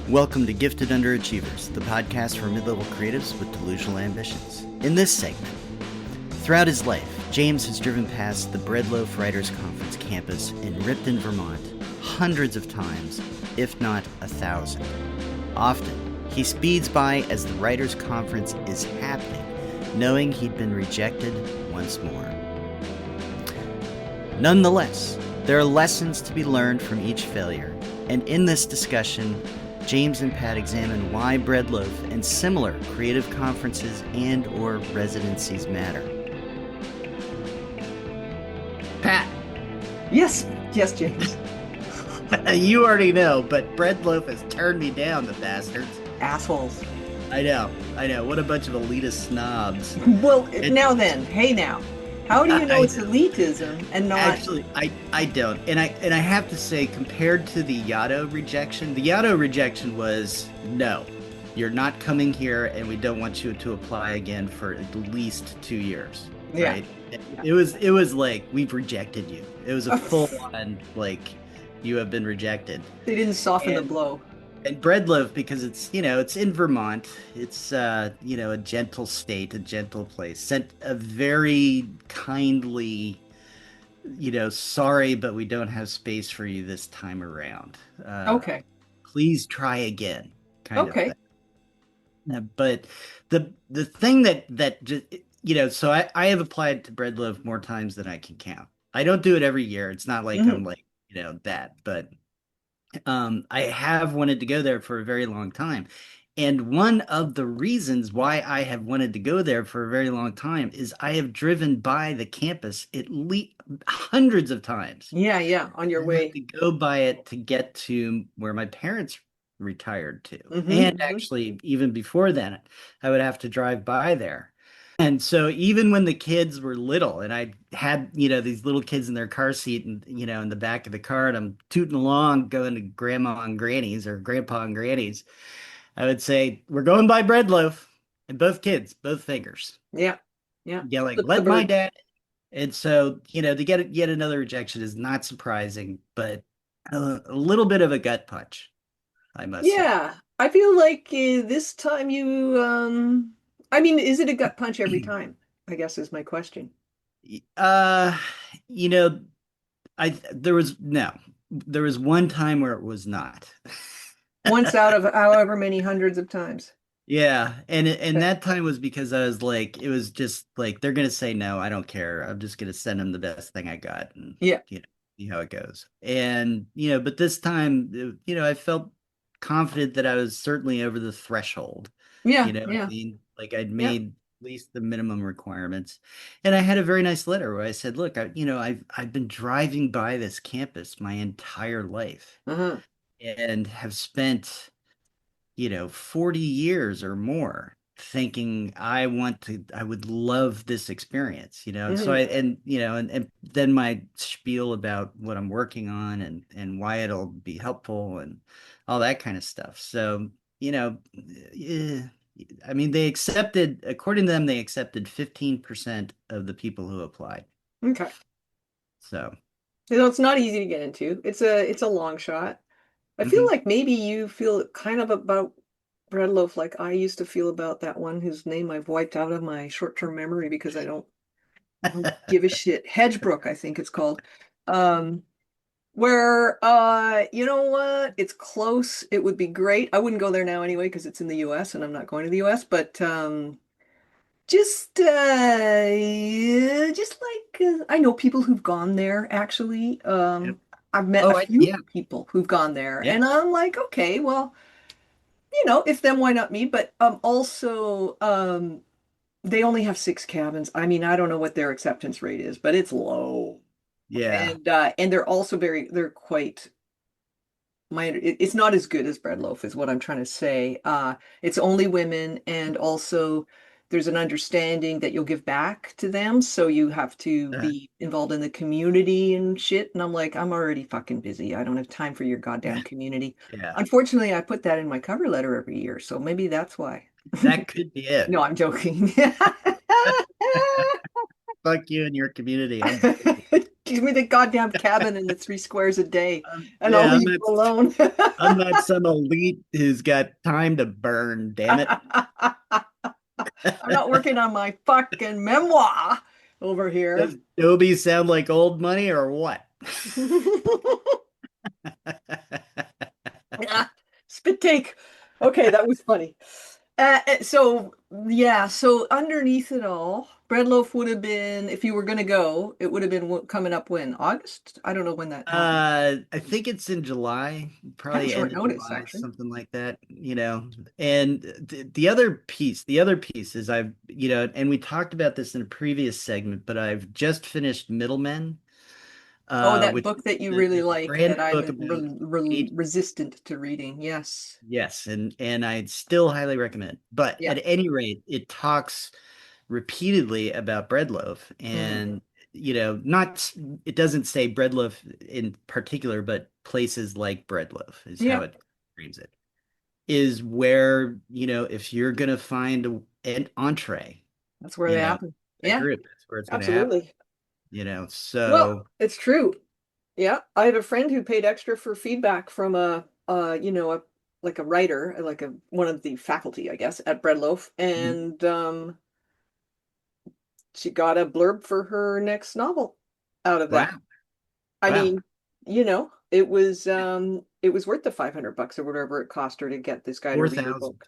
Welcome to Gifted Underachievers, the podcast for mid-level creatives with delusional ambitions. In this segment, throughout his life, James has driven past the Bread Loaf Writers Conference campus in Ripton, Vermont, hundreds of times, if not 1,000. Often, he speeds by as the Writers Conference is happening, knowing he'd been rejected once more. Nonetheless, there are lessons to be learned from each failure, and in this discussion, James and Pat examine why Bread Loaf and similar creative conferences and or residencies matter. Pat. Yes, James. You already know, but Bread Loaf has turned me down, the bastards. Assholes. I know. What a bunch of elitist snobs. Well, now then, hey now. How do you know it's elitism and not... Actually, I don't. And I have to say, compared to the Yaddo rejection was, no, you're not coming here and we don't want you to apply again for at least 2 years. Right? Yeah. It was like, we've rejected you. It was a full-on, like, you have been rejected. They didn't soften the blow. And Bread Loaf, because it's in Vermont, it's, a gentle state, a gentle place, sent a very kindly, sorry, but we don't have space for you this time around. Okay. Please try again. Kind of thing. But the thing that just, so I have applied to Bread Loaf more times than I can count. I don't do it every year. It's not like I'm like, that, but I have wanted to go there for a very long time. And one of the reasons why I have wanted to go there for a very long time is I have driven by the campus at least hundreds of times. Yeah, on your way. To go by it to get to where my parents retired to. And actually, even before then, I would have to drive by there. And so even when the kids were little and I had, these little kids in their car seat and, in the back of the car and I'm tooting along going to grandma and granny's or grandpa and granny's, I would say, we're going by Bread Loaf, and both kids, both fingers. Yeah. Yelling, let my dad. And so, to get yet another rejection is not surprising, but a little bit of a gut punch, I must say. Yeah, I feel like this time you... is it a gut punch every time? I guess is my question. There was one time where it was not. Once out of however many hundreds of times. Yeah, and that time was because I was like, it was just like, they're gonna say no, I don't care. I'm just gonna send them the best thing I got and see how it goes. And but this time, I felt confident that I was certainly over the threshold. Yeah. What I mean? Like I'd made at least the minimum requirements. And I had a very nice letter where I said, look, I've been driving by this campus my entire life and have spent, 40 years or more thinking I would love this experience, So and then my spiel about what I'm working on and why it'll be helpful and all that kind of stuff. So, they accepted, according to them, they accepted 15% of the people who applied. Okay. So. It's not easy to get into. It's a long shot. I feel like maybe you feel kind of about Bread Loaf like I used to feel about that one whose name I've wiped out of my short-term memory because I don't give a shit. Hedgebrook, I think it's called. Where, you know what? It's close. It would be great. I wouldn't go there now anyway because it's in the US and I'm not going to the US. But just like I know people whove gone there actually. I've met a few people who've gone there, and I'm like, okay, well, if them, why not me? But also, they only have 6 cabins. I don't know what their acceptance rate is, but it's low. Yeah. And they're also they're quite, it's not as good as Bread Loaf is what I'm trying to say. It's only women, and also there's an understanding that you'll give back to them. So you have to be involved in the community and shit. And I'm like, I'm already fucking busy. I don't have time for your goddamn community. Yeah. Unfortunately, I put that in my cover letter every year. So maybe that's why. That could be it. No, I'm joking. Fuck you and your community. Give me the goddamn cabin and the 3 squares a day, and I'll Yeah, leave you alone. I'm not some elite who's got time to burn, damn it. I'm not working on my fucking memoir over here. Does Dobie sound like old money or what? Yeah, spit take. Okay, that was funny. So yeah, so underneath it all, Bread Loaf would have been, if you were going to go, it would have been coming up when? August? I don't know when that happened. I think it's in July, Kind of probably short end of notice, July, actually. something like that, And the other piece is and we talked about this in a previous segment, but I've just finished Middlemen, Oh, that which book that you is really a like brand that new I'm book about age. resistant to reading. Yes. Yes, and I'd still highly recommend. But Yeah. at any rate, it talks repeatedly about breadloaf, Hmm. and not it doesn't say breadloaf in particular, but places like breadloaf is how Yeah. it frames it. Is where, if you're gonna find an entree, That's where they you know, happen. that Yeah, group, that's where it's gonna happen. absolutely. Well, So it's true. Yeah, I have a friend who paid extra for feedback from a like a writer, like a one of the faculty, I guess, at Bread Loaf, mhm. and she got a blurb for her next novel out of that. Wow, I wow, mean, it was worth the $500 or whatever it cost her to get this guy to read her 4,000. book.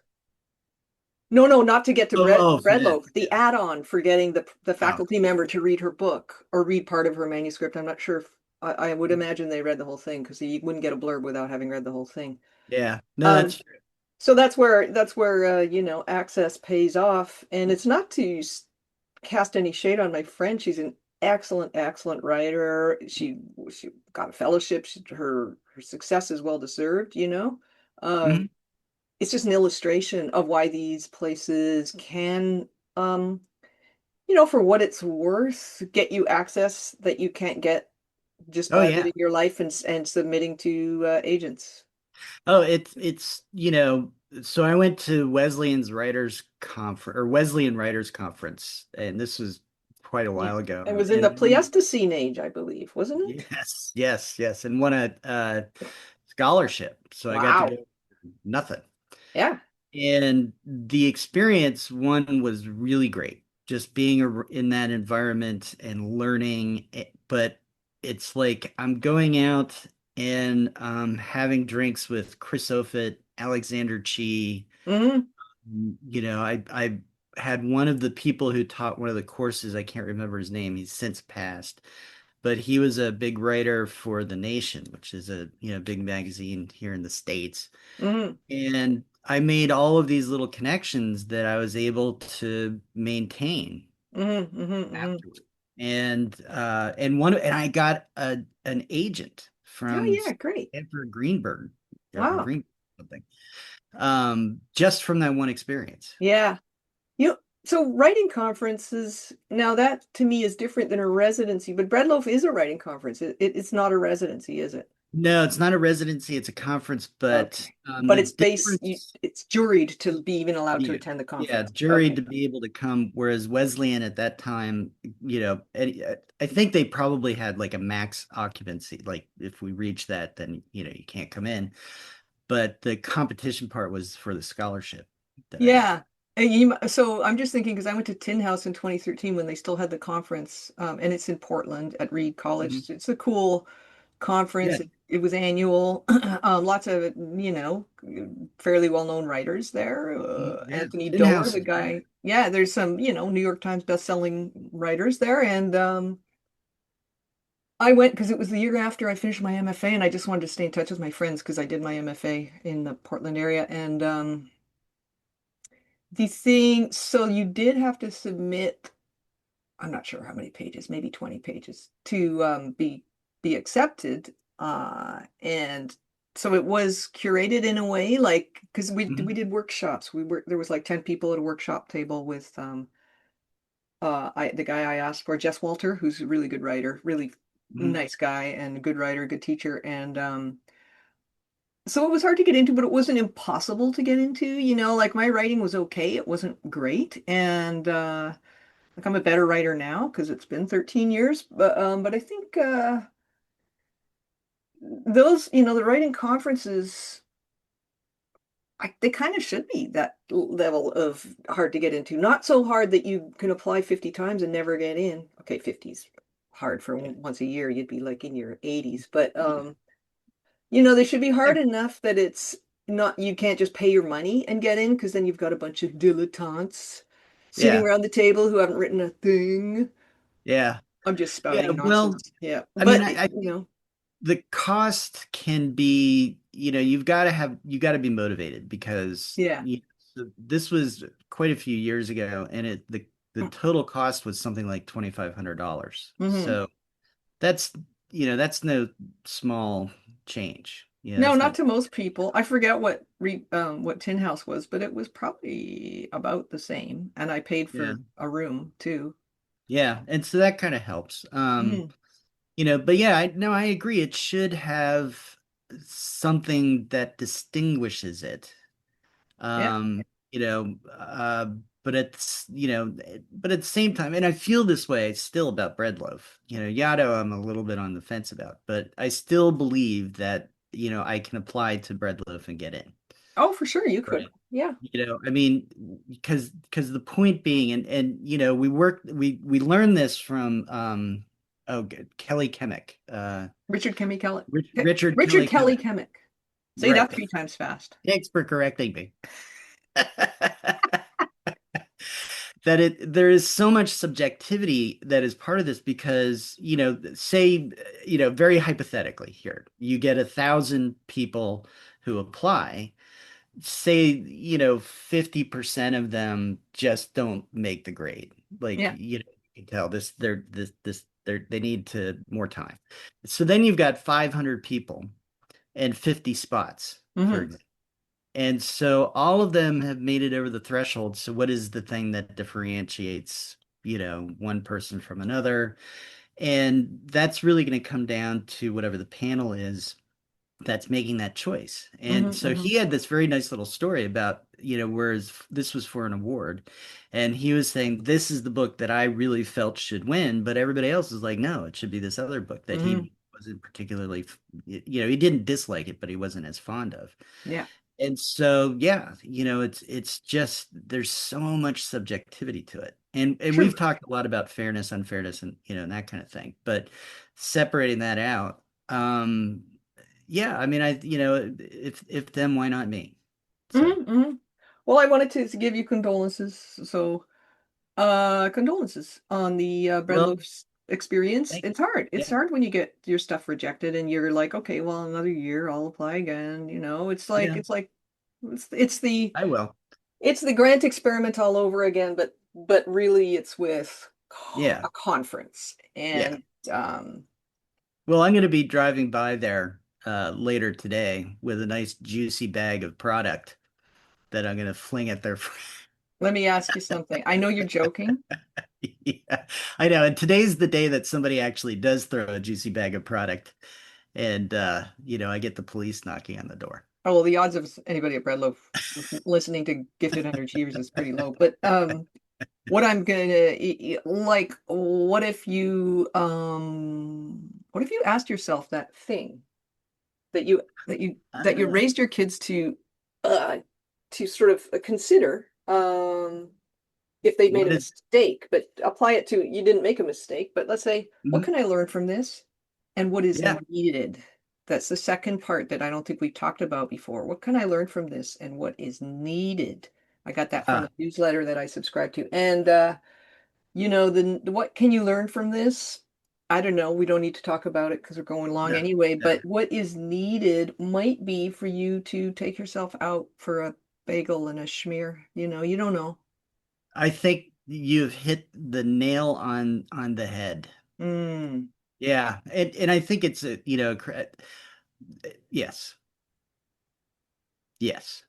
No, no, not to get to Oh, for Bread that. Loaf. The add-on for getting the Oh, faculty member to read her book or read part of her manuscript. I'm not sure if I would imagine they read the whole thing because you wouldn't get a blurb without having read the whole thing. yeah, no, Um, that's true. so that's where access pays off, and it's not to cast any shade on my friend. She's an excellent, excellent writer. She got a fellowship. Her success is well deserved. Mhm. It's just an illustration of why these places can, um, for what it's worth, get you access that you can't get just Oh by yeah. living your life and submitting to agents. Oh, so I went to Wesleyan Writers Conference, and this was quite a Yeah. while ago. It was in the And Pleistocene age, I believe, wasn't it? yes, yes, yes, and won a scholarship. So I got to Wow. go nothing. Yeah. And the experience, one, was really great, just being in that environment and learning. But it's like I'm going out and having drinks with Chris Offutt, Alexander Chi. Hmm. I had one of the people who taught one of the courses. I can't remember his name. He's since passed, but he was a big writer for The Nation, which is a big magazine here in the States. Hmm. And I made all of these little connections that I was able to maintain Hmm. Hmm. Hmm. afterward. And I got an agent Oh from yeah, great. Stanford Greenberg, Wow. something, just from that one experience. Yeah. So writing conferences, now that to me is different than a residency, but Bread Loaf is a writing conference. It's not a residency, is it? No, it's not a residency, it's a conference, but Okay. But the it's difference. juried to be even allowed to Yeah, attend the yeah, conference. jury Okay. to be able to come, whereas Wesleyan at that time, I think they probably had like a max occupancy. Like if we reach that, then you can't come in. But the competition part was for the scholarship that I got. Yeah. So I'm just thinking because I went to Tin House in 2013 when they still had the conference, and it's in Portland at Reed Mhm. College. It's a cool conference. Yeah, It was annual. Lots of, fairly well-known writers there. yeah. Anthony Tin Doerr, House the is great. guy. Yeah, there's some, New York Times best-selling writers there. And I went because it was the year after I finished my MFA, and I just wanted to stay in touch with my friends because I did my MFA in the Portland area. And so you did have to submit, I'm not sure how many pages, maybe 20 pages to be accepted. And so it was curated in a way, like because we Mhm. did workshops. There was like 10 people at a workshop table with the guy I asked for, Jess Walter, who's a really good writer, really Mhm. nice guy and a good writer, good teacher. And so it was hard to get into, but it wasn't impossible to get into, like my writing was okay. It wasn't great. And Like I'm a better writer now because it's been 13 years, but I think those, the writing conferences, they kind of should be that level of hard to get into. Not so hard that you can apply 50 times and never get in. Okay, 50's hard for once a year. You'd be like in your 80s, but they should be hard enough that it's not, you can't just pay your money and get in because then you've got a bunch of dilettantes sitting Yeah. around the table who haven't written a thing. Yeah. I'm just Yeah. spouting Well, nonsense. Yeah. I mean, But, I think the cost can be, you got to be motivated because yeah. this was quite a few years ago, and the total cost was something like $2,500. Mm-hmm. So that's, that's no small change. No, That's not not. to most people. I forget what Tin House was, but it was probably about the same. And I paid Yeah. for a room too. Yeah. And so that kind of helps. Mm, But yeah, I agree. It should have something that distinguishes it. yeah. Um, you know, uh, but at the same time, and I feel this way still about Bread Loaf. Yado, I'm a little bit on the fence about, but I still believe that, I can apply to Bread Loaf and get in. Oh, for sure you could. Right. Yeah. I mean, because the point being, and we learned this from Kelly Kemick, Richard Kelly Kelly. Richard Richard Kelly Kelly Kemick. Kemick. Say Right. that 3 times fast. Thanks for correcting me. That there is so much subjectivity that is part of this because, say, very hypothetically here, you get 1,000 people who apply, say, 50% of them just don't make the grade. Like, Yeah. you can tell they need to more time. So then you've got 500 people and 50 spots, for Hmm. example. And so all of them have made it over the threshold. So what is the thing that differentiates, one person from another? And that's really going to come down to whatever the panel is that's making that choice. And Hmm. so Hmm. he had this very nice little story about, whereas this was for an award. And he was saying, this is the book that I really felt should win. But everybody else is like, no, it should be this other book that Hmm. he wasn't particularly, he didn't dislike it, but he wasn't as fond of. Yeah. And so, yeah, it's just there's so much subjectivity to it. And True. we've talked a lot about fairness, unfairness, and and that kind of thing. But separating that out, yeah, I mean, if them, why not me? So, Hmm. Hmm. Well, I wanted to give you condolences. So, condolences on the Bread well, Loaf's experience. thank It's hard. It's yeah, hard when you get your stuff rejected and you're like, okay, well, another year, I'll apply again. It's like yeah, it's I will. the grant experiment all over again, but really it's with Yeah, a conference. yeah. And Well, I'm going to be driving by there later today with a nice juicy bag of product that I'm going to fling at their. let me ask you something. I know you're joking. Yeah, I know. And today's the day that somebody actually does throw a juicy bag of product. And I get the police knocking on the door. Oh, well, the odds of anybody at Bread Loaf listening to Gifted Underachievers is pretty low. But what I'm gonna like, what if you asked yourself that thing that you Ah, raised your kids to sort of consider if they made a what is mistake, but apply it to you didn't make a mistake, but let's say, what mhm, can I learn from this? And what is yeah. needed? That's the second part that I don't think we've talked about before. What can I learn from this and what is needed? I got that from a Ah, newsletter that I subscribe to. And what can you learn from this? I don't know. We don't need to talk about it because we're going long no, anyway, no. but what is needed might be for you to take yourself out for a bagel and a schmear. You don't know. I think you've hit the nail on the head. Mm. Yeah. And I think it's yes. Yes.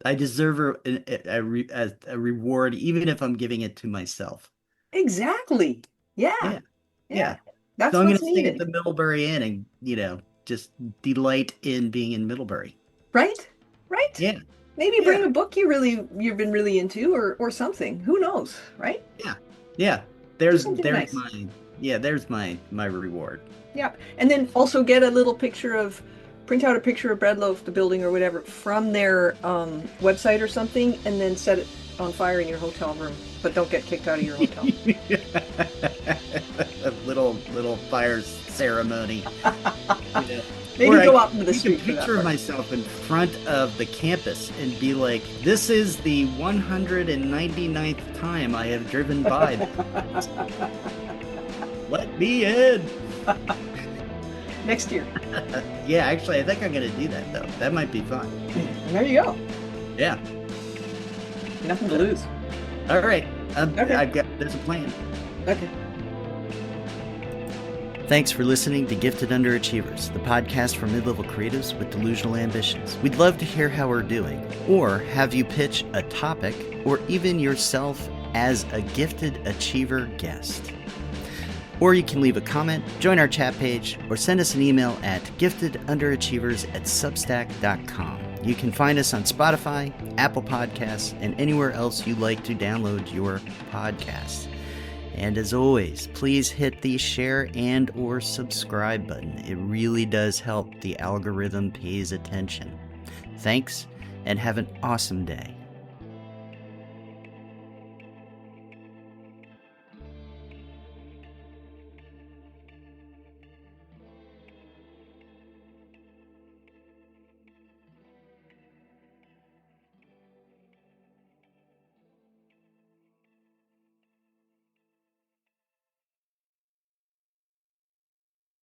I deserve a reward, even if I'm giving it to myself. Exactly. Yeah. Yeah. Yeah. Yeah. So That's I'm going what's to stay at the needed. Middlebury Inn and, just delight in being in Middlebury. Right? Right? Yeah. Maybe bring Yeah. a book you've been really into or something. Who knows, right? Yeah. Yeah, there's nice. there's my reward. Yeah. And then also get a little print out a picture of Bread Loaf, the building or whatever, from their website or something, and then set it on fire in your hotel room. But don't get kicked out of your hotel. A little fire ceremony. Maybe go out into the street. Picture myself in front of the campus and be like, "This is the 199th time I have driven by. Let me in." Next year. Yeah, actually, I think I'm gonna do that though. That might be fun. There you go. Yeah. Nothing to lose. All right. Okay. There's a plan. Okay. Thanks for listening to Gifted Underachievers, the podcast for mid-level creatives with delusional ambitions. We'd love to hear how we're doing, or have you pitch a topic, or even yourself as a Gifted Achiever guest. Or you can leave a comment, join our chat page, or send us an email at giftedunderachievers@substack.com. You can find us on Spotify, Apple Podcasts, and anywhere else you like to download your podcasts. And as always, please hit the share and or subscribe button. It really does help. The algorithm pays attention. Thanks, and have an awesome day.